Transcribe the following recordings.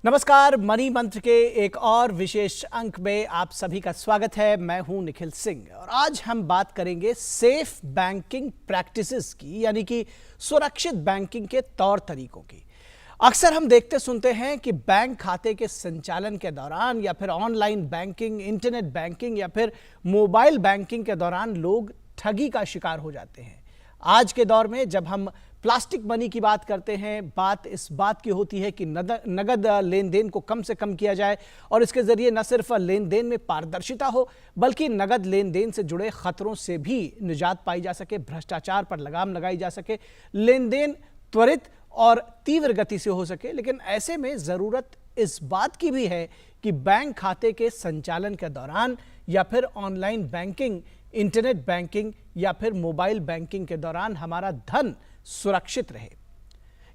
नमस्कार, मनी मंत्र के एक और विशेष अंक में आप सभी का स्वागत है। मैं हूं निखिल सिंह और आज हम बात करेंगे सेफ बैंकिंग प्रैक्टिसेस की, यानी कि सुरक्षित बैंकिंग के तौर तरीकों की। अक्सर हम देखते सुनते हैं कि बैंक खाते के संचालन के दौरान या फिर ऑनलाइन बैंकिंग, इंटरनेट बैंकिंग या फिर मोबाइल बैंकिंग के दौरान लोग ठगी का शिकार हो जाते हैं। आज के दौर में जब हम प्लास्टिक मनी की बात करते हैं, बात इस बात की होती है कि नगद लेन देन को कम से कम किया जाए और इसके जरिए न सिर्फ लेन देन में पारदर्शिता हो बल्कि नगद लेन देन से जुड़े खतरों से भी निजात पाई जा सके, भ्रष्टाचार पर लगाम लगाई जा सके, लेन देन त्वरित और तीव्र गति से हो सके। लेकिन ऐसे में ज़रूरत इस बात की भी है कि बैंक खाते के संचालन के दौरान या फिर ऑनलाइन बैंकिंग, इंटरनेट बैंकिंग या फिर मोबाइल बैंकिंग के दौरान हमारा धन सुरक्षित रहे।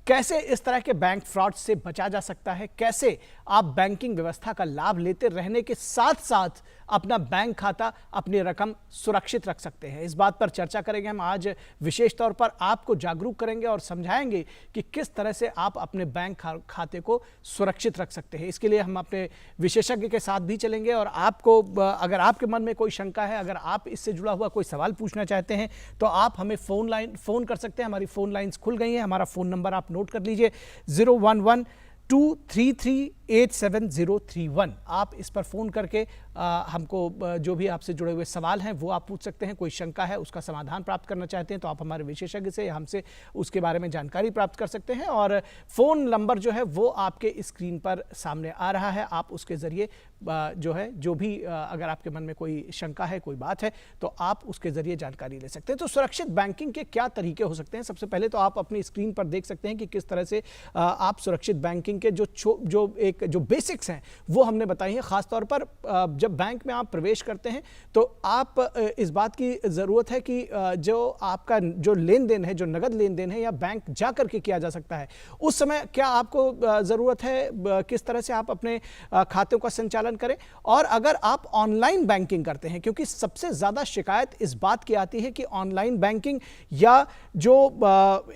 कैसे इस तरह के बैंक फ्रॉड से बचा जा सकता है, कैसे आप बैंकिंग व्यवस्था का लाभ लेते रहने के साथ साथ अपना बैंक खाता, अपनी रकम सुरक्षित रख सकते हैं, इस बात पर चर्चा करेंगे। हम आज विशेष तौर पर आपको जागरूक करेंगे और समझाएंगे कि किस तरह से आप अपने बैंक खाते को सुरक्षित रख सकते हैं। इसके लिए हम अपने विशेषज्ञ के साथ भी चलेंगे और आपको अगर आपके मन में कोई शंका है, अगर आप इससे जुड़ा हुआ कोई सवाल पूछना चाहते हैं तो आप हमें फोन कर सकते हैं। हमारी फोन लाइंस खुल गई हैं। हमारा फोन नंबर आप नोट कर लीजिए 011-233-87031। आप इस पर फ़ोन करके हमको जो भी आपसे जुड़े हुए सवाल हैं वो आप पूछ सकते हैं। कोई शंका है, उसका समाधान प्राप्त करना चाहते हैं तो आप हमारे विशेषज्ञ से या हमसे उसके बारे में जानकारी प्राप्त कर सकते हैं। और फ़ोन नंबर जो है वो आपके स्क्रीन पर सामने आ रहा है। आप उसके ज़रिए जो भी अगर आपके मन में कोई शंका है, कोई बात है, तो आप उसके ज़रिए जानकारी ले सकते हैं। तो सुरक्षित बैंकिंग के क्या तरीके हो सकते हैं? सबसे पहले तो आप अपनी स्क्रीन पर देख सकते हैं कि किस तरह से आप सुरक्षित बैंकिंग के जो बेसिक्स हैं वो हमने बताई हैं। खासतौर पर जब बैंक में आप प्रवेश करते हैं तो आप इस बात की ज़रूरत है कि जो आपका जो लेन देन है, जो नगद लेन देन है या बैंक जा करके किया जा सकता है, उस समय क्या आपको ज़रूरत है, किस तरह से आप अपने खातों का संचालन करें। और अगर आप ऑनलाइन बैंकिंग करते हैं, क्योंकि सबसे ज़्यादा शिकायत इस बात की आती है कि ऑनलाइन बैंकिंग या जो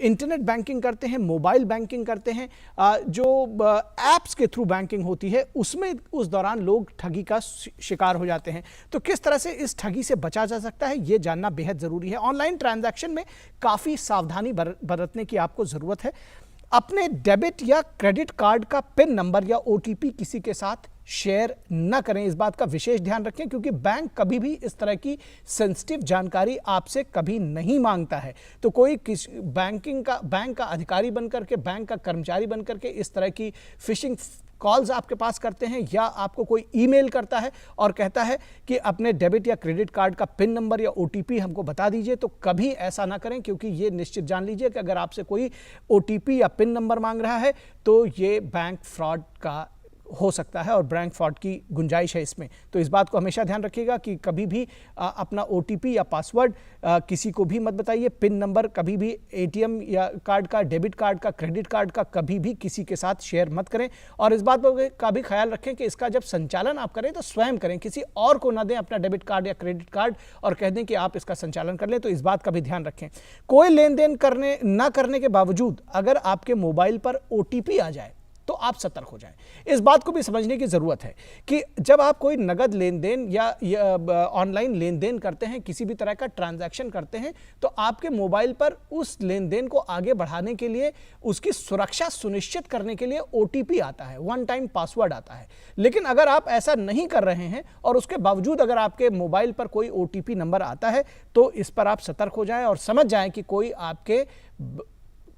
इंटरनेट बैंकिंग करते हैं, मोबाइल बैंकिंग करते हैं, जो ऐप्स के थ्रू बैंकिंग होती है, उसमें उस दौरान लोग ठगी का शिकार हो जाते हैं। तो किस तरह से इस ठगी से बचा जा सकता है, यह जानना बेहद जरूरी है। ऑनलाइन ट्रांजैक्शन में काफी सावधानी बरतने की आपको जरूरत है। अपने डेबिट या क्रेडिट कार्ड का पिन नंबर या ओटीपी किसी के साथ शेयर न करें, इस बात का विशेष ध्यान रखें, क्योंकि बैंक कभी भी इस तरह की सेंसिटिव जानकारी आपसे कभी नहीं मांगता है। तो कोई बैंक का अधिकारी बनकर के, बैंक का कर्मचारी बनकर के इस तरह की फिशिंग कॉल्स आपके पास करते हैं या आपको कोई ईमेल करता है और कहता है कि अपने डेबिट या क्रेडिट कार्ड का पिन नंबर या ओटीपी हमको बता दीजिए, तो कभी ऐसा ना करें, क्योंकि ये निश्चित जान लीजिए कि अगर आपसे कोई ओटीपी या पिन नंबर मांग रहा है तो ये बैंक फ्रॉड का हो सकता है और बैंक फ्रॉड की गुंजाइश है इसमें। तो इस बात को हमेशा ध्यान रखिएगा कि कभी भी अपना ओटीपी या पासवर्ड किसी को भी मत बताइए। पिन नंबर कभी भी एटीएम या कार्ड का, डेबिट कार्ड का, क्रेडिट कार्ड का कभी भी किसी के साथ शेयर मत करें। और इस बात का भी ख्याल रखें कि इसका जब संचालन आप करें तो स्वयं करें, किसी और को ना दें अपना डेबिट कार्ड या क्रेडिट कार्ड और कह दें कि आप इसका संचालन कर लें। तो इस बात का भी ध्यान रखें। कोई लेन देन ना करने के बावजूद अगर आपके मोबाइल पर ओटीपी आ जाए तो आप सतर्क हो जाएं। इस बात को भी समझने की जरूरत है कि जब आप कोई नगद लेन देन या ऑनलाइन लेन देन करते हैं, किसी भी तरह का ट्रांजैक्शन करते हैं, तो आपके मोबाइल पर उस लेन देन को आगे बढ़ाने के लिए, उसकी सुरक्षा सुनिश्चित करने के लिए ओटीपी आता है, वन टाइम पासवर्ड आता है। लेकिन अगर आप ऐसा नहीं कर रहे हैं और उसके बावजूद अगर आपके मोबाइल पर कोई ओटीपी नंबर आता है तो इस पर आप सतर्क हो जाएं और समझ जाएं कि कोई आपके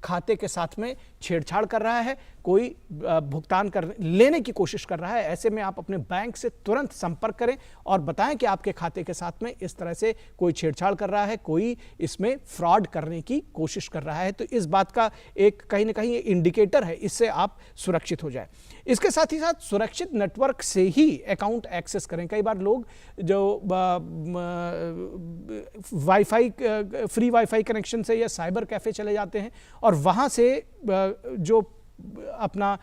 खाते के साथ में छेड़छाड़ कर रहा है, कोई भुगतान लेने की कोशिश कर रहा है। ऐसे में आप अपने बैंक से तुरंत संपर्क करें और बताएं कि आपके खाते के साथ में इस तरह से कोई छेड़छाड़ कर रहा है, कोई इसमें फ्रॉड करने की कोशिश कर रहा है। तो इस बात का एक कहीं ना कहीं इंडिकेटर है, इससे आप सुरक्षित हो जाए। इसके साथ ही साथ सुरक्षित नेटवर्क से ही अकाउंट एक्सेस करें। कई बार लोग जो वाईफाई, फ्री वाईफाई कनेक्शन से या साइबर कैफे चले जाते हैं और वहाँ से जो अपना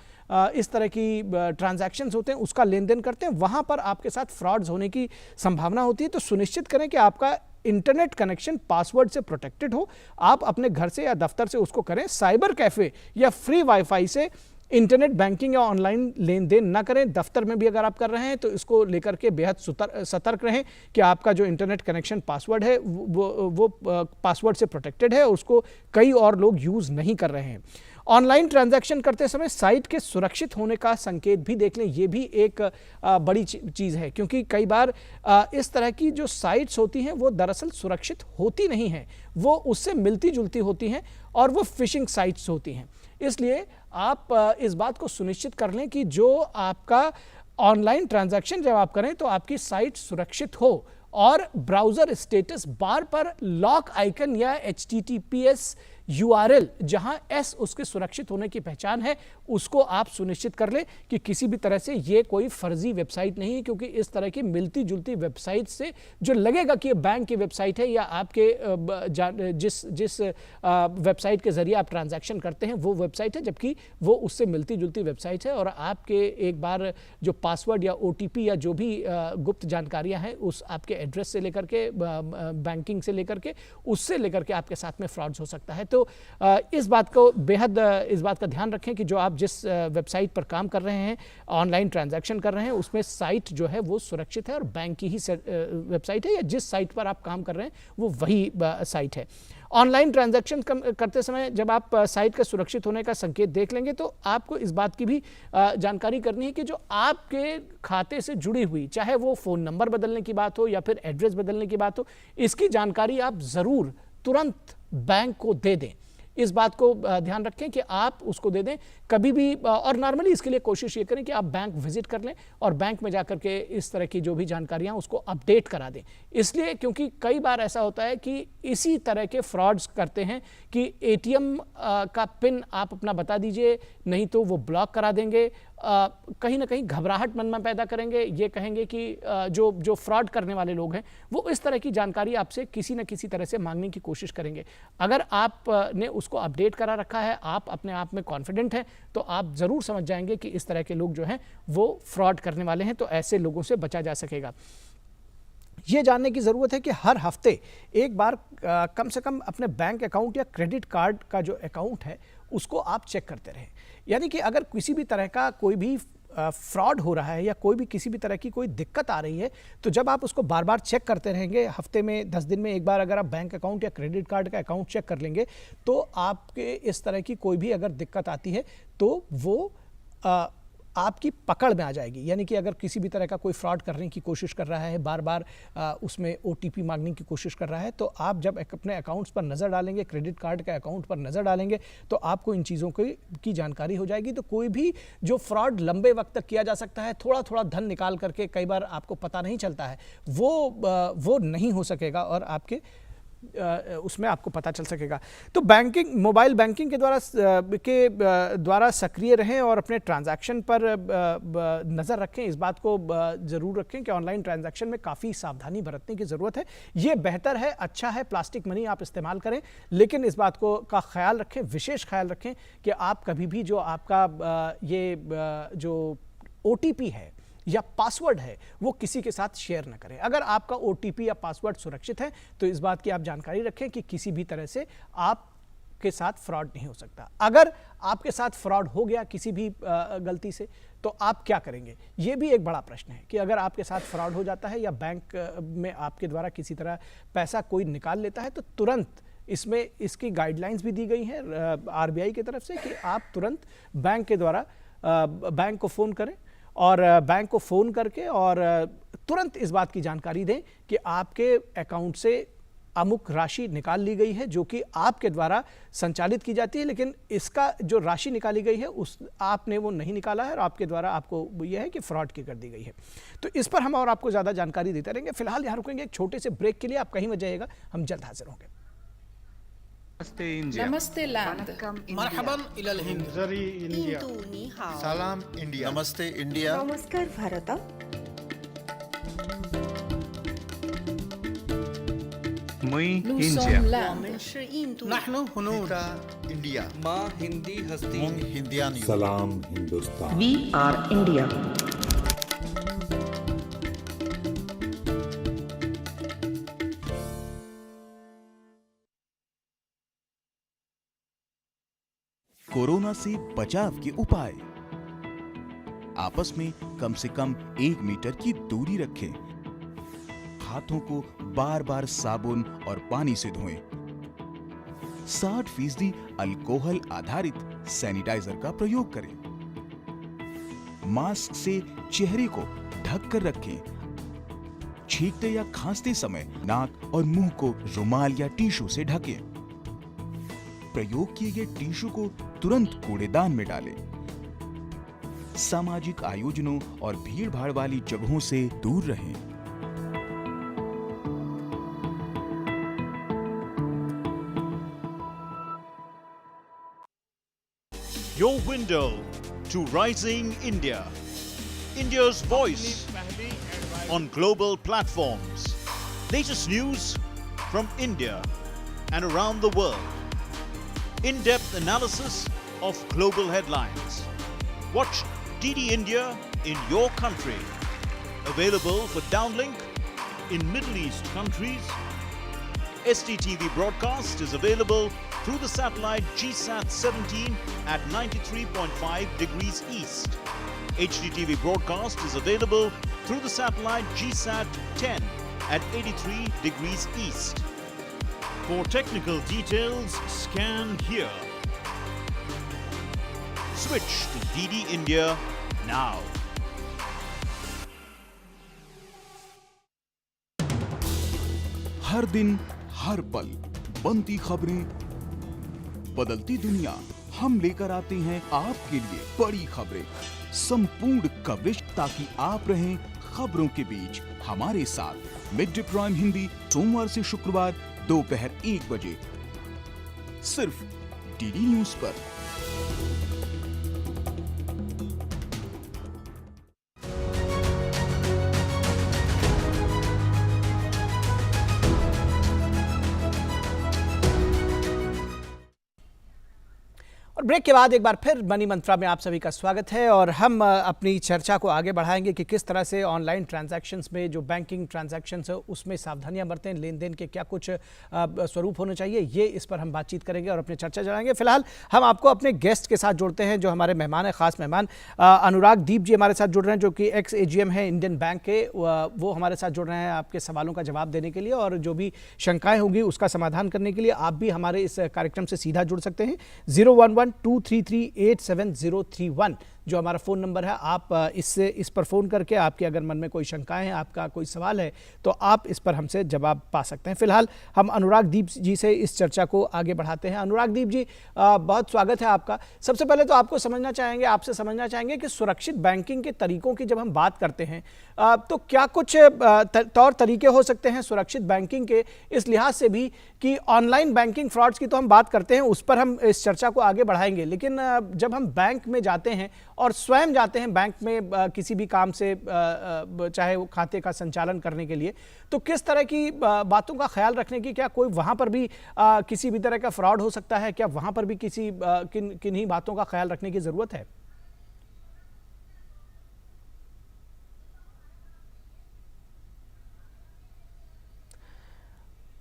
इस तरह की ट्रांजैक्शंस होते हैं उसका लेन देन करते हैं, वहाँ पर आपके साथ फ्रॉड्स होने की संभावना होती है। तो सुनिश्चित करें कि आपका इंटरनेट कनेक्शन पासवर्ड से प्रोटेक्टेड हो। आप अपने घर से या दफ्तर से उसको करें। साइबर कैफे या फ्री वाईफाई से इंटरनेट बैंकिंग या ऑनलाइन लेन देन ना करें। दफ्तर में भी अगर आप कर रहे हैं तो इसको लेकर के बेहद सतर्क रहें कि आपका जो इंटरनेट कनेक्शन पासवर्ड है वो पासवर्ड से प्रोटेक्टेड है, उसको कई और लोग यूज़ नहीं कर रहे हैं। ऑनलाइन ट्रांजैक्शन करते समय साइट के सुरक्षित होने का संकेत भी देख लें, ये भी एक बड़ी चीज़ है, क्योंकि कई बार इस तरह की जो साइट्स होती हैं वो दरअसल सुरक्षित होती नहीं हैं, वो उससे मिलती जुलती होती हैं और वो फिशिंग साइट्स होती हैं। इसलिए आप इस बात को सुनिश्चित कर लें कि जो आपका ऑनलाइन ट्रांजैक्शन जब आप करें तो आपकी साइट सुरक्षित हो और ब्राउज़र स्टेटस बार पर लॉक आइकन या HTTPS URL जहां S उसके सुरक्षित होने की पहचान है, उसको आप सुनिश्चित कर लें कि किसी भी तरह से ये कोई फर्जी वेबसाइट नहीं है, क्योंकि इस तरह की मिलती जुलती वेबसाइट से जो लगेगा कि ये बैंक की वेबसाइट है या आपके जिस वेबसाइट के जरिए आप ट्रांजैक्शन करते हैं वो वेबसाइट है, जबकि वो उससे मिलती जुलती वेबसाइट है और आपके एक बार जो पासवर्ड या OTP या जो भी गुप्त जानकारियां हैं उस आपके एड्रेस से लेकर के बैंकिंग से लेकर के उससे लेकर के आपके साथ में फ्रॉड्स हो सकता है। तो इस बात का ध्यान रखें कि जो आप जिस वेबसाइट पर काम कर रहे हैं, ऑनलाइन ट्रांजैक्शन कर रहे हैं, उसमें साइट जो है वो सुरक्षित है और बैंक की ही वेबसाइट है या जिस साइट पर आप काम कर रहे हैं वो वही साइट है। ऑनलाइन ट्रांजैक्शन करते समय जब आप साइट का सुरक्षित होने का संकेत देख लेंगे तो आपको इस बात की भी जानकारी करनी है कि जो आपके खाते से जुड़ी हुई, चाहे वो फ़ोन नंबर बदलने की बात हो या फिर एड्रेस बदलने की बात हो, इसकी जानकारी आप ज़रूर तुरंत बैंक को दे दें। इस बात को ध्यान रखें कि आप उसको दे दें कभी भी, और नॉर्मली इसके लिए कोशिश ये करें कि आप बैंक विजिट कर लें और बैंक में जाकर के इस तरह की जो भी जानकारियां उसको अपडेट करा दें। इसलिए क्योंकि कई बार ऐसा होता है कि इसी तरह के फ्रॉड्स करते हैं कि ATM का पिन आप अपना बता दीजिए, नहीं तो वो ब्लॉक करा देंगे, कहीं ना कहीं घबराहट मन में पैदा करेंगे, ये कहेंगे कि जो फ्रॉड करने वाले लोग हैं वो इस तरह की जानकारी आपसे किसी न किसी तरह से मांगने की कोशिश करेंगे। अगर आपने उसको अपडेट करा रखा है, आप अपने आप में कॉन्फिडेंट हैं, तो आप ज़रूर समझ जाएंगे कि इस तरह के लोग जो हैं वो फ्रॉड करने वाले हैं, तो ऐसे लोगों से बचा जा सकेगा। ये जानने की ज़रूरत है कि हर हफ्ते एक बार कम से कम अपने बैंक अकाउंट या क्रेडिट कार्ड का जो अकाउंट है उसको आप चेक करते रहें। यानी कि अगर किसी भी तरह का कोई भी फ्रॉड हो रहा है या कोई भी किसी भी तरह की कोई दिक्कत आ रही है, तो जब आप उसको बार बार चेक करते रहेंगे, हफ्ते में 10 दिन में एक बार अगर आप बैंक अकाउंट या क्रेडिट कार्ड का अकाउंट चेक कर लेंगे, तो आपके इस तरह की कोई भी अगर दिक्कत आती है तो वो आपकी पकड़ में आ जाएगी। यानी कि अगर किसी भी तरह का कोई फ्रॉड करने की कोशिश कर रहा है, बार बार उसमें OTP मांगने की कोशिश कर रहा है, तो आप जब अपने अकाउंट्स पर नज़र डालेंगे, क्रेडिट कार्ड के अकाउंट पर नज़र डालेंगे, तो आपको इन चीज़ों की जानकारी हो जाएगी। तो कोई भी जो फ्रॉड लंबे वक्त तक किया जा सकता है, थोड़ा थोड़ा धन निकाल करके, कई बार आपको पता नहीं चलता है, वो नहीं हो सकेगा और आपके उसमें आपको पता चल सकेगा। तो मोबाइल बैंकिंग के द्वारा सक्रिय रहें और अपने ट्रांजैक्शन पर नज़र रखें। इस बात को ज़रूर रखें कि ऑनलाइन ट्रांजैक्शन में काफ़ी सावधानी बरतने की ज़रूरत है। ये बेहतर है, अच्छा है, प्लास्टिक मनी आप इस्तेमाल करें, लेकिन इस बात का ख्याल रखें, विशेष ख्याल रखें कि आप कभी भी जो आपका जो OTP है या पासवर्ड है वो किसी के साथ शेयर ना करें। अगर आपका OTP या पासवर्ड सुरक्षित है तो इस बात की आप जानकारी रखें कि किसी भी तरह से आपके साथ फ्रॉड नहीं हो सकता। अगर आपके साथ फ्रॉड हो गया किसी भी गलती से, तो आप क्या करेंगे? ये भी एक बड़ा प्रश्न है कि अगर आपके साथ फ्रॉड हो जाता है या बैंक में आपके द्वारा किसी तरह पैसा कोई निकाल लेता है, तो तुरंत इसकी गाइडलाइंस भी दी गई हैं RBI की तरफ से कि आप तुरंत बैंक के द्वारा बैंक को फ़ोन करें और बैंक को फ़ोन करके और तुरंत इस बात की जानकारी दें कि आपके अकाउंट से अमुक राशि निकाल ली गई है जो कि आपके द्वारा संचालित की जाती है, लेकिन इसका जो राशि निकाली गई है आपने वो नहीं निकाला है और आपके द्वारा आपको यह है कि फ्रॉड की कर दी गई है। तो इस पर हम और आपको ज़्यादा जानकारी देते रहेंगे। फिलहाल यहाँ रुकेंगे एक छोटे से ब्रेक के लिए, आप कहीं मत जाइएगा, हम जल्द हाजिर होंगे। नमस्ते इंडिया। नमस्ते लैंड। मरहबन इलल हिंद। जरी इंडिया। सलाम इंडिया। नमस्ते इंडिया। नमस्कार भारत। मुई Nous इंडिया। sommes l'Inde. नहनु हुनूर। इंडिया। माँ हिंदी हस्ती। मूंग हिंदियान। सलाम Hindustan. We are India. Corona से बचाव के उपाय। आपस में कम से कम 1 मीटर की दूरी रखें। हाथों को बार बार साबुन और पानी से धोएं। 60% अल्कोहल आधारित सैनिटाइजर का प्रयोग करें। मास्क से चेहरे को ढक कर रखें। छींकते या खांसते समय नाक और मुंह को रुमाल या टिश्यू से ढकें। प्रयोग किए गए टिश्यू को तुरंत कूड़ेदान में डालें। सामाजिक आयोजनों और भीड़-भाड़ वाली जगहों से दूर रहें। Your window to rising India. India's voice on global platforms. Latest news from India and around the world. In-depth analysis of global headlines. Watch DD India in your country. Available for downlink in Middle East countries. STTV broadcast is available through the satellite GSAT 17 at 93.5 degrees east. HDTV broadcast is available through the satellite GSAT 10 at 83 degrees east. For technical details, scan here. Switch to DD India now. हर दिन हर पल बनती खबरें, बदलती दुनिया, हम लेकर आते हैं आपके लिए बड़ी खबरें, संपूर्ण कवरेज ताकि आप रहें खबरों के बीच हमारे साथ। मिड डे प्राइम हिंदी सोमवार से शुक्रवार दोपहर 1 बजे सिर्फ डीडी न्यूज पर। और ब्रेक के बाद एक बार फिर मनी मंत्रा में आप सभी का स्वागत है और हम अपनी चर्चा को आगे बढ़ाएंगे कि किस तरह से ऑनलाइन ट्रांजैक्शंस में जो बैंकिंग ट्रांजैक्शंस है उसमें सावधानियां बरतें, लेन देन के क्या कुछ स्वरूप होने चाहिए, ये इस पर हम बातचीत करेंगे और अपनी चर्चा चलाएंगे। फिलहाल हम आपको अपने गेस्ट के साथ जोड़ते हैं जो हमारे मेहमान है, खास मेहमान अनुराग दीप जी हमारे साथ जुड़ रहे हैं जो कि एक्स AGM है इंडियन बैंक के। वो हमारे साथ जुड़ रहे हैं आपके सवालों का जवाब देने के लिए और जो भी शंकाएं होंगी उसका समाधान करने के लिए। आप भी हमारे इस कार्यक्रम से सीधा जुड़ सकते हैं। 011-233-87031 जो हमारा फ़ोन नंबर है। आप इस पर फ़ोन करके आपके अगर मन में कोई शंकाएं हैं, आपका कोई सवाल है तो आप इस पर हमसे जवाब पा सकते हैं। फिलहाल हम अनुराग दीप जी से इस चर्चा को आगे बढ़ाते हैं। अनुराग दीप जी, बहुत स्वागत है आपका। सबसे पहले तो आपसे समझना चाहेंगे कि सुरक्षित बैंकिंग के तरीकों की जब हम बात करते हैं तो क्या कुछ तौर तरीके हो सकते हैं सुरक्षित बैंकिंग के, इस लिहाज से भी कि ऑनलाइन बैंकिंग फ्रॉड्स की तो हम बात करते हैं, उस पर हम इस चर्चा को आगे बढ़ाएंगे, लेकिन जब हम बैंक में जाते हैं और स्वयं जाते हैं बैंक में किसी भी काम से, चाहे वो खाते का संचालन करने के लिए, तो किस तरह की बातों का ख्याल रखने की, क्या कोई वहां पर भी किसी भी तरह का फ्रॉड हो सकता है, क्या वहां पर भी किन्हीं बातों का ख्याल रखने की जरूरत है?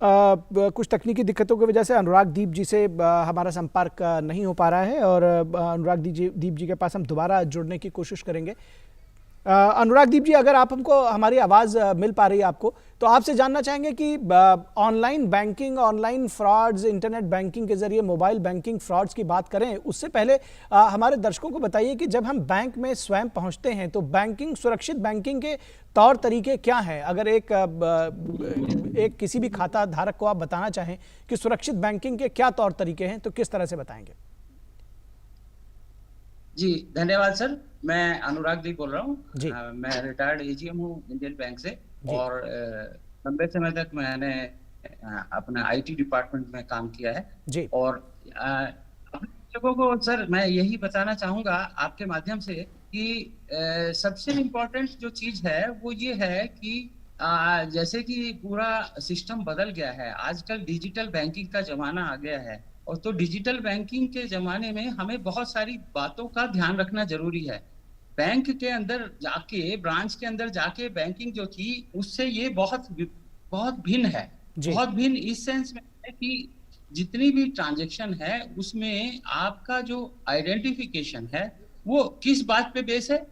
कुछ तकनीकी दिक्कतों की वजह से अनुराग दीप जी से हमारा संपर्क नहीं हो पा रहा है और अनुराग दीप जी के पास हम दोबारा जुड़ने की कोशिश करेंगे। अनुराग दीप जी, अगर आप हमको हमारी आवाज़ मिल पा रही है आपको, तो आपसे जानना चाहेंगे कि online banking, online frauds, internet banking के जरिए मोबाइल बैंकिंग फ्रॉड्स की बात करें उससे पहले हमारे दर्शकों को बताइए कि जब हम बैंक में स्वयं पहुंचते हैं तो सुरक्षित बैंकिंग के तौर तरीके क्या हैं? अगर एक किसी भी खाता धारक को आप बताना चाहें कि सुरक्षित बैंकिंग के क्या तौर तरीके हैं तो किस तरह से बताएंगे? जी धन्यवाद सर। मैं अनुराग दीप बोल रहा हूँ। मैं रिटायर्ड AGM हूँ इंडियन बैंक से और लंबे समय तक मैंने अपना IT डिपार्टमेंट में काम किया है जी। और लोगों को सर मैं यही बताना चाहूँगा आपके माध्यम से कि सबसे इम्पोर्टेंट जो चीज़ है वो ये है कि जैसे कि पूरा सिस्टम बदल गया है, आजकल डिजिटल बैंकिंग का जमाना आ गया है और तो डिजिटल बैंकिंग के ज़माने में हमें बहुत सारी बातों का ध्यान रखना ज़रूरी है। बैंक के अंदर जाके, ब्रांच के अंदर जाके बैंकिंग जो थी उससे ये बहुत भिन्न है। बहुत भिन्न इस सेंस में है कि जितनी भी ट्रांजैक्शन है उसमें आपका जो आइडेंटिफिकेशन है वो किस बात पे बेस है,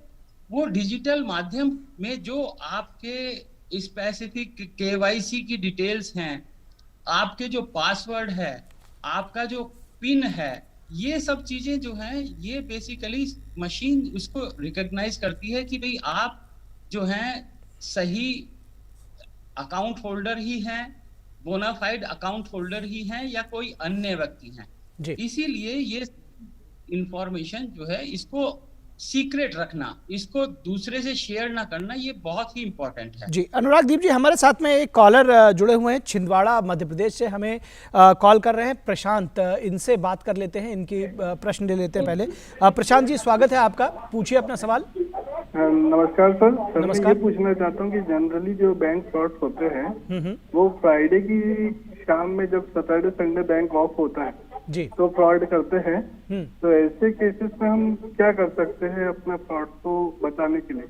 वो डिजिटल माध्यम में जो आपके स्पेसिफिक केवाईसी की डिटेल्स हैं, आपके जो पासवर्ड है, आपका जो पिन है, ये सब चीजें जो हैं ये बेसिकली मशीन उसको रिकॉग्नाइज करती है कि भाई आप जो हैं सही अकाउंट होल्डर ही हैं, बोनाफाइड अकाउंट होल्डर ही हैं या कोई अन्य व्यक्ति हैं। जी। इसीलिए ये इंफॉर्मेशन जो है इसको सीक्रेट रखना, इसको दूसरे से शेयर ना करना, ये बहुत ही इंपॉर्टेंट है। जी, अनुराग दीप जी, हमारे साथ में एक कॉलर जुड़े हुए हैं छिंदवाड़ा मध्य प्रदेश से, हमें कॉल कर रहे हैं प्रशांत। इनसे बात कर लेते हैं, इनकी प्रश्न ले लेते हैं पहले। प्रशांत जी, स्वागत है आपका, पूछिए अपना सवाल। नमस्कार सर। नमस्कार। मैं ये पूछना चाहता हूँ कि जनरली जो बैंक फ्रॉड होते हैं वो फ्राइडे की शाम में, जब सैटरडे संडे बैंक ऑफ होता है जी, तो फ्रॉड करते हैं। तो ऐसे केसेस में हम क्या कर सकते हैं अपने फ्रॉड को बचाने के लिए?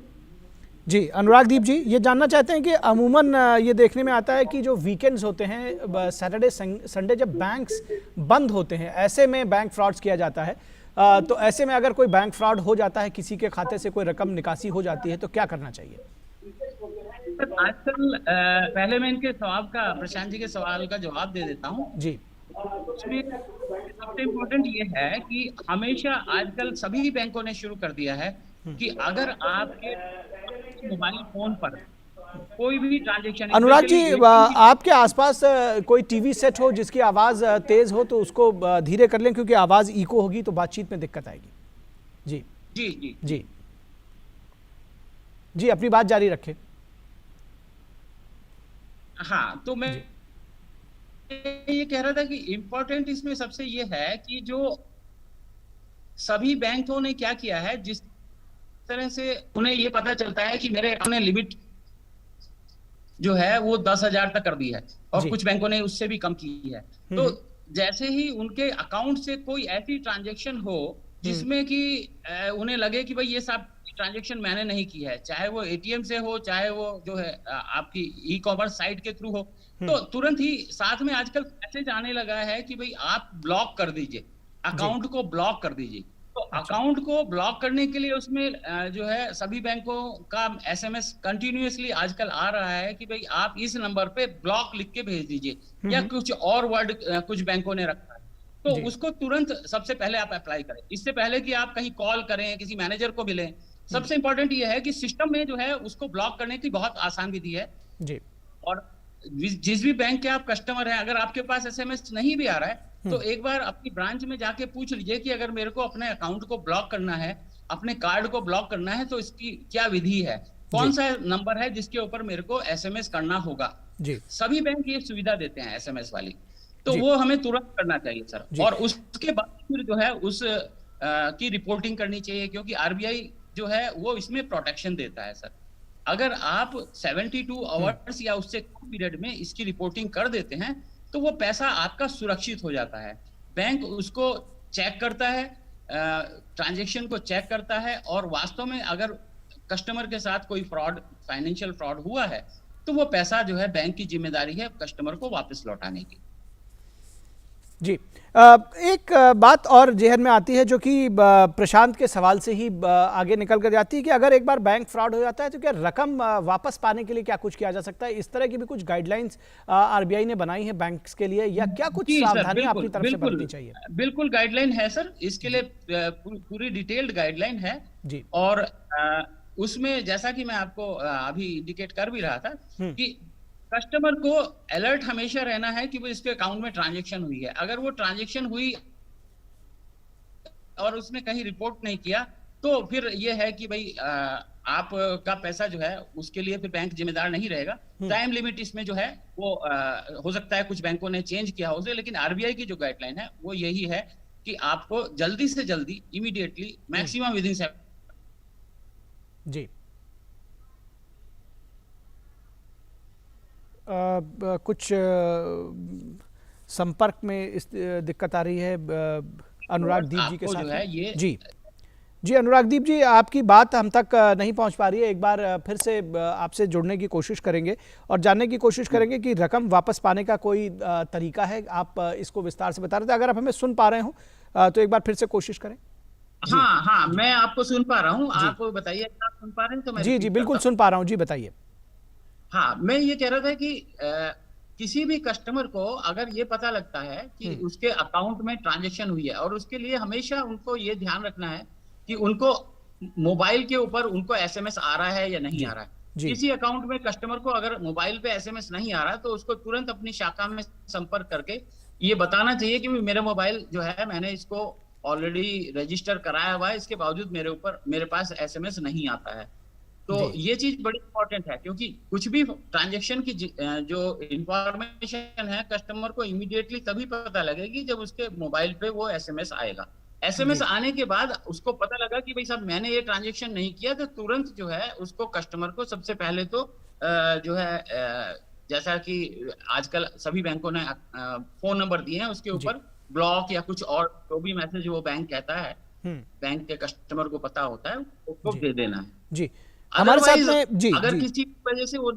जी अनुराग दीप जी, ये जानना चाहते हैं कि अमूमन ये देखने में आता है कि जो वीकेंड्स होते हैं, सैटरडे संडे, जब बैंक्स बंद होते हैं, ऐसे में बैंक फ्रॉड्स किया जाता है। तो ऐसे में अगर कोई बैंक फ्रॉड हो जाता है, किसी के खाते से कोई रकम निकासी हो जाती है, तो क्या करना चाहिए? आजकल पहले मैं इनके सवाल का, प्रशांत जी के सवाल का जवाब दे देता हूँ जी। उसमें सबसे इम्पोर्टेंट ये है कि हमेशा आजकल सभी बैंकों ने शुरू कर दिया है कि अगर आपके मोबाइल फोन पर कोई भी ट्रांजैक्शन, अनुराग जी, आपके आसपास कोई टीवी सेट हो जिसकी आवाज तेज हो तो उसको धीरे कर लें, क्योंकि आवाज इको होगी तो बातचीत में दिक्कत आएगी। जी जी जी जी जी, अपनी बात जारी रखें। हाँ, तो मैं ये कह रहा था कि इम्पोर्टेंट इसमें सबसे ये है कि जो सभी बैंकों ने क्या किया है, जिस तरह से उन्हें ये पता चलता है कि मेरे अपने लिमिट जो है वो 10,000 तक कर दी है और कुछ बैंकों ने उससे भी कम की है। तो जैसे ही उनके अकाउंट से कोई ऐसी ट्रांजैक्शन हो जिसमें कि उन्हें लगे कि भाई ये सब ट्रांजैक्शन मैंने नहीं की है, चाहे वो एटीएम से हो, चाहे वो जो है आपकी ई कॉमर्स साइट के थ्रू हो, तो तुरंत ही साथ में आजकल मैसेज आने लगा है कि भाई आप ब्लॉक कर दीजिए, अकाउंट को ब्लॉक कर दीजिए। तो अकाउंट को ब्लॉक करने के लिए उसमें जो है सभी बैंकों का एसएमएस कंटिन्यूअसली आजकल आ रहा है कि भाई आप इस नंबर पे ब्लॉक लिख के भेज दीजिए, या कुछ और वर्ड कुछ बैंकों ने रखा है, तो उसको तुरंत सबसे पहले आप अप्लाई करें, इससे पहले कि आप कहीं कॉल करें, किसी मैनेजर को मिलें। सबसे इंपॉर्टेंट ये है कि सिस्टम में जो है उसको ब्लॉक करने की बहुत आसान विधि है जी। और जिस भी बैंक के आप कस्टमर हैं, अगर आपके पास एसएमएस नहीं भी आ रहा है तो एक बार अपनी ब्रांच में जाके पूछ लीजिए कि अगर मेरे को अपने अकाउंट को ब्लॉक करना है, अपने कार्ड को ब्लॉक करना है, तो इसकी क्या विधि है, कौन सा नंबर है जिसके ऊपर मेरे को एसएमएस करना होगा जी। सभी बैंक ये सुविधा देते हैं एसएमएस वाली, तो वो हमें तुरंत करना चाहिए सर। और उसके बाद फिर जो है उस की रिपोर्टिंग करनी चाहिए, क्योंकि आरबीआई जो है वो इसमें प्रोटेक्शन देता है सर। अगर आप 72 आवर्स या उससे कम पीरियड में इसकी रिपोर्टिंग कर देते हैं तो वो पैसा आपका सुरक्षित हो जाता है। बैंक उसको चेक करता है, ट्रांजैक्शन को चेक करता है, और वास्तव में अगर कस्टमर के साथ कोई फ्रॉड, फाइनेंशियल फ्रॉड हुआ है तो वो पैसा जो है बैंक की जिम्मेदारी है कस्टमर को वापस लौटाने की। जी, एक बात और जेहन में आती है जो कि प्रशांत के सवाल से ही आगे निकल कर जाती है कि अगर एक बार बैंक फ्रॉड हो जाता है तो क्या रकम वापस पाने के लिए क्या कुछ किया जा सकता है? इस तरह की भी कुछ गाइडलाइंस आरबीआई ने बनाई है बैंक्स के लिए, या क्या कुछ सावधानी अपनी तरफ से बरतनी चाहिए? बिल्कुल गाइडलाइन है सर, इसके लिए पूरी डिटेल्ड गाइडलाइन है जी। और उसमें जैसा कि मैं आपको अभी इंडिकेट कर भी रहा था कि कस्टमर को अलर्ट हमेशा रहना है कि वो इसके अकाउंट में ट्रांजैक्शन हुई है। अगर वो ट्रांजैक्शन हुई और उसने कहीं रिपोर्ट नहीं किया तो फिर ये है कि भाई आपका पैसा जो है उसके लिए फिर बैंक जिम्मेदार नहीं रहेगा। टाइम लिमिट इसमें जो है वो हो सकता है कुछ बैंकों ने चेंज किया हो, लेकिन आरबीआई की जो गाइडलाइन है वो यही है कि आपको जल्दी से जल्दी, इमीडिएटली, मैक्सिमम विद इन 7 जी। कुछ संपर्क में इस दिक्कत आ रही है अनुराग दीप जी के साथ है ये जी। जी अनुरागदीप जी, आपकी बात हम तक नहीं पहुंच पा रही है। एक बार फिर से आपसे जुड़ने की कोशिश करेंगे और जानने की कोशिश करेंगे कि रकम वापस पाने का कोई तरीका है। आप इसको विस्तार से बता रहे थे, अगर आप हमें सुन पा रहे हो तो एक बार फिर से कोशिश करें। हाँ हाँ, मैं आपको सुन पा रहा हूँ, आप बताइए आप सुन पा रहे हैं तो मैं जी जी बिल्कुल सुन पा रहा हूँ, जी बताइए। हाँ, मैं ये कह रहा था कि किसी भी कस्टमर को अगर ये पता लगता है कि उसके अकाउंट में ट्रांजैक्शन हुई है, और उसके लिए हमेशा उनको ये ध्यान रखना है कि उनको मोबाइल के ऊपर उनको एसएमएस आ रहा है या नहीं आ रहा है। किसी अकाउंट में कस्टमर को अगर मोबाइल पे एसएमएस नहीं आ रहा तो उसको तुरंत अपनी शाखा में संपर्क करके ये बताना चाहिए कि मेरा मोबाइल जो है मैंने इसको ऑलरेडी रजिस्टर कराया हुआ है, इसके बावजूद मेरे पास एसएमएस नहीं आता है। तो ये चीज बड़ी इंपॉर्टेंट है, क्योंकि कुछ भी ट्रांजैक्शन की जो इंफॉर्मेशन है कस्टमर को इमीडिएटली तभी पता लगेगी जब उसके मोबाइल पे वो एसएमएस आएगा। एसएमएस आने के बाद उसको पता लगा कि भाई साहब मैंने ये ट्रांजैक्शन नहीं किया, तो तुरंत जो है उसको कस्टमर को सबसे पहले तो जो है जैसा कि आजकल सभी बैंकों ने फोन नंबर दिए हैं, उसके ऊपर ब्लॉक या कुछ और जो भी मैसेज वो बैंक कहता है, बैंक के कस्टमर को पता होता है, उसको दे देना है। जी हमारे साथ में जी अगर जी। किसी वजह से वो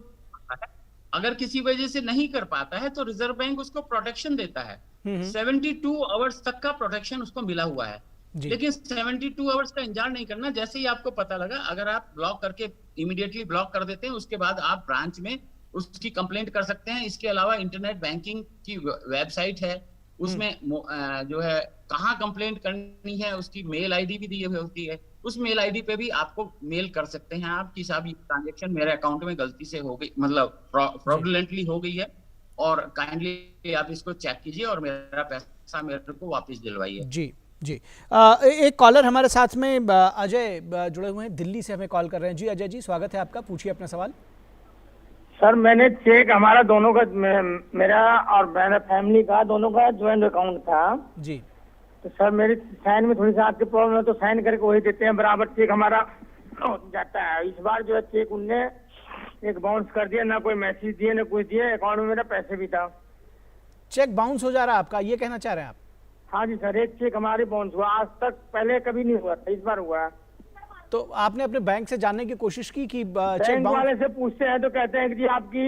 अगर किसी वजह से नहीं कर पाता है तो रिजर्व बैंक उसको प्रोटेक्शन देता है। 72 आवर्स तक का प्रोटेक्शन उसको मिला हुआ है, लेकिन 72 आवर्स का इंतजार नहीं करना। जैसे ही आपको पता लगा, अगर आप ब्लॉक करके इमीडिएटली ब्लॉक कर देते हैं, उसके बाद आप ब्रांच में उसकी कंप्लेंट कर सकते हैं। इसके अलावा इंटरनेट बैंकिंग की वेबसाइट है, उसमें जो है कहाँ कंप्लेंट करनी है उसकी मेल आईडी भी दी हुई होती है। उस मेल आईडी पे भी आपको मेल कर सकते हैं आप कि साहब ये ट्रांजैक्शन मेरे अकाउंट में गलती से हो गई, मतलब फ्रॉडुलेंटली हो गई है, और काइंडली आप इसको चेक कीजिए और मेरा पैसा मेरे को वापस दिलवाइए। जी जी एक कॉलर हमारे साथ में अजय जुड़े हुए हैं, दिल्ली से हमें कॉल कर रहे हैं। जी अजय जी, स्वागत है आपका, पूछिए अपना सवाल। सर मैंने चेक, हमारा दोनों का, मेरा और मेरा फैमिली का दोनों का ज्वाइंट अकाउंट था जी। तो सर मेरी साइन में थोड़ी सी आपकी प्रॉब्लम है, तो साइन करके वही देते हैं, बराबर चेक हमारा जाता है। इस बार जो है चेक उनने एक बाउंस कर दिया, ना कोई मैसेज दिए ना कुछ दिए, अकाउंट में मेरा पैसे भी था। चेक बाउंस हो जा रहा है आपका, ये कहना चाह रहे हैं आप? हाँ जी सर, एक चेक हमारी बाउंस हुआ, आज तक पहले कभी नहीं हुआ था, इस बार हुआ। तो आपने अपने बैंक से जानने की कोशिश की कि चेक बैंक बाउंस? वाले से पूछते हैं तो कहते हैं कि जी आपकी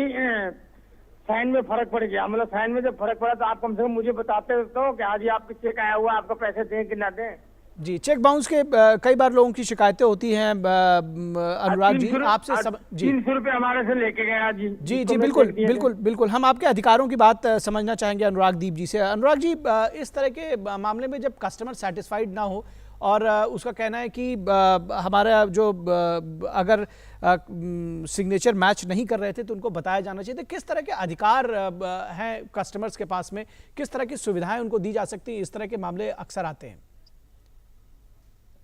साइन में फर्क पड़ गया, मतलब साइन में जब फर्क पड़ा तो आप कम से कम मुझे बताते तो कि हाँ जी आपकी चेक आया हुआ, आपको पैसे दें कि ना दें। जी, चेक बाउंस के कई बार लोगों की शिकायतें होती हैं अनुराग जी, आपसे जी 300 रुपए हमारे से लेके गया जी। जी जी बिल्कुल बिल्कुल बिल्कुल, हम आपके अधिकारों की बात समझना चाहेंगे अनुराग दीप जी से। अनुराग जी, इस तरह के मामले में जब कस्टमर सेटिस्फाइड ना हो और उसका कहना है कि हमारा जो अगर सिग्नेचर मैच नहीं कर रहे थे तो उनको बताया जाना चाहिए, तो किस तरह के अधिकार हैं कस्टमर्स के पास में, किस तरह की सुविधाएं उनको दी जा सकती हैं? इस तरह के मामले अक्सर आते हैं।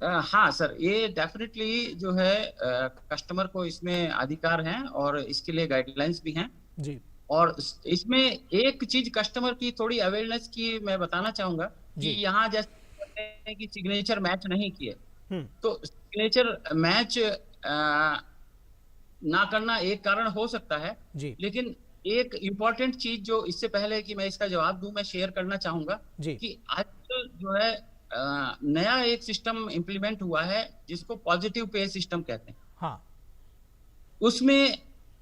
हाँ सर, ये डेफिनेटली जो है कस्टमर को इसमें अधिकार हैं और इसके लिए गाइडलाइंस भी हैं जी। और इसमें एक चीज कस्टमर की थोड़ी अवेयरनेस की मैं बताना चाहूंगा कि यहाँ जैसे कि सिग्नेचर मैच नहीं किए, तो सिग्नेचर मैच ना करना एक कारण हो सकता है जी। लेकिन एक इम्पॉर्टेंट चीज जो इससे पहले कि मैं इसका जवाब दूं, मैं शेयर करना चाहूंगा कि आजकल जो है नया एक सिस्टम इंप्लीमेंट हुआ है जिसको पॉजिटिव पे सिस्टम कहते हैं। हाँ। उसमें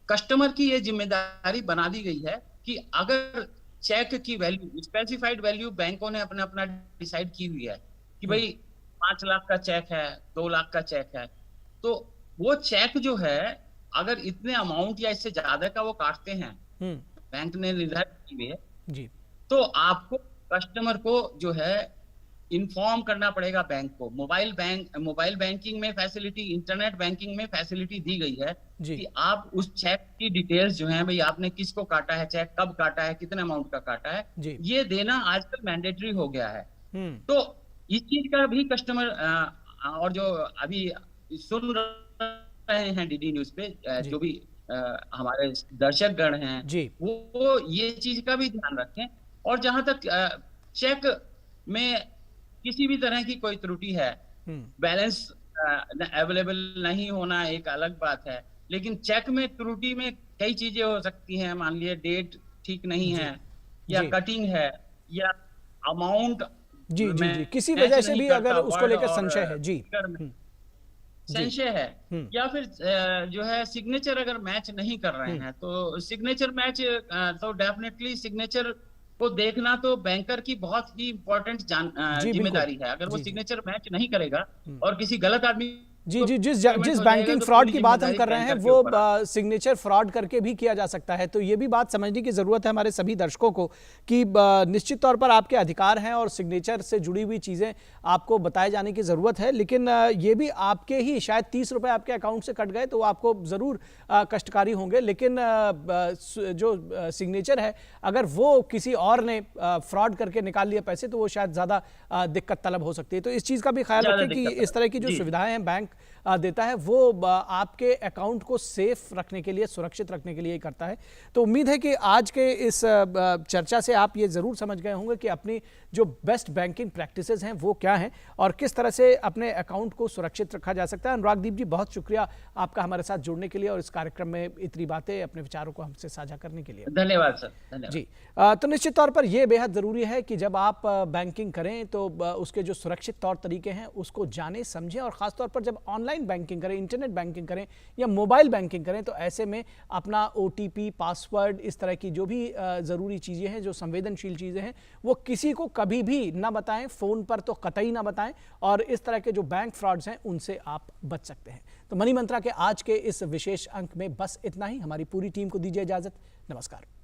कस्टमर की ये जिम्मेदारी बना दी गई है कि अगर चेक की वैल्यू, स्पेसिफाइड वैल्यू बैंकों ने अपना अपना डिसाइड की हुई है कि भाई 5 लाख का चेक है, 2 लाख का चेक है, तो वो चेक जो है अगर इतने अमाउंट या इससे ज्यादा का वो काटते हैं, बैंक ने निर्धारित की हुई है जी, तो आपको कस्टमर को जो है इन्फॉर्म करना पड़ेगा बैंक को। मोबाइल बैंकिंग में फैसिलिटी, इंटरनेट बैंकिंग में फैसिलिटी दी गई है कि आप उस चेक की डिटेल्स जो है, भाई आपने किसको काटा है चेक, कब काटा है, कितने अमाउंट का काटा है, ये देना आजकल मैंडेटरी हो गया है। तो इस चीज का भी कस्टमर और जो अभी सुन रहे हैं डीडी न्यूज पे जो भी हमारे दर्शक गण हैं वो ये चीज का भी ध्यान रखें। और जहां तक चेक में किसी भी तरह की कोई त्रुटि है, बैलेंस अवेलेबल नहीं होना एक अलग बात है, लेकिन चेक में त्रुटि में कई चीजें हो सकती हैं। मान लिया डेट ठीक नहीं है या कटिंग है या अमाउंट जी, किसी वजह से भी अगर उसको लेकर संशय है जी, संशय है, या फिर जो है सिग्नेचर अगर मैच नहीं कर रहे हैं, तो सिग्नेचर मैच तो डेफिनेटली सिग्नेचर को देखना तो बैंकर की बहुत ही इम्पोर्टेंट जिम्मेदारी है। अगर वो सिग्नेचर मैच नहीं करेगा और किसी गलत आदमी जी, जिस बैंकिंग फ्रॉड की बात हम कर रहे हैं वो सिग्नेचर फ्रॉड करके भी किया जा सकता है। तो ये भी बात समझने की ज़रूरत है हमारे सभी दर्शकों को कि निश्चित तौर पर आपके अधिकार हैं और सिग्नेचर से जुड़ी हुई चीज़ें आपको बताए जाने की ज़रूरत है, लेकिन ये भी आपके ही शायद 30 रुपये आपके अकाउंट से कट गए तो आपको ज़रूर कष्टकारी होंगे, लेकिन जो सिग्नेचर है अगर वो किसी और ने फ्रॉड करके निकाल लिया पैसे तो वो शायद ज़्यादा दिक्कत तलब हो सकती है। तो इस चीज़ का भी ख्याल रखें कि इस तरह की जो सुविधाएं हैं बैंक देता है वो आपके अकाउंट को सेफ रखने के लिए, सुरक्षित रखने के लिए ही करता है। तो उम्मीद है कि आज के इस चर्चा से आप ये ज़रूर समझ गए होंगे कि अपनी जो बेस्ट बैंकिंग प्रैक्टिसेस हैं वो क्या हैं और किस तरह से अपने अकाउंट को सुरक्षित रखा जा सकता है। अनुरागदीप जी, बहुत शुक्रिया आपका हमारे साथ जुड़ने के लिए और इस कार्यक्रम में इतनी बातें, अपने विचारों को हमसे साझा करने के लिए। धन्यवाद सर। धन्यवाद जी। तो निश्चित तौर पर यह बेहद ज़रूरी है कि जब आप बैंकिंग करें तो उसके जो सुरक्षित तौर तरीके हैं उसको जानें, समझें और ख़ासतौर पर जब ऑनलाइन बैंकिंग करें, इंटरनेट बैंकिंग करें या मोबाइल बैंकिंग करें तो ऐसे में अपना OTP, पासवर्ड, इस तरह की जो भी ज़रूरी चीज़ें हैं, जो संवेदनशील चीज़ें हैं, वो किसी को कभी भी ना बताएं, फ़ोन पर तो कतई ना बताएं और इस तरह के जो बैंक फ्रॉड्स हैं उनसे आप बच सकते हैं। तो मनी मंत्रा के आज के इस विशेष अंक में बस इतना ही। हमारी पूरी टीम को दीजिए इजाज़त। नमस्कार।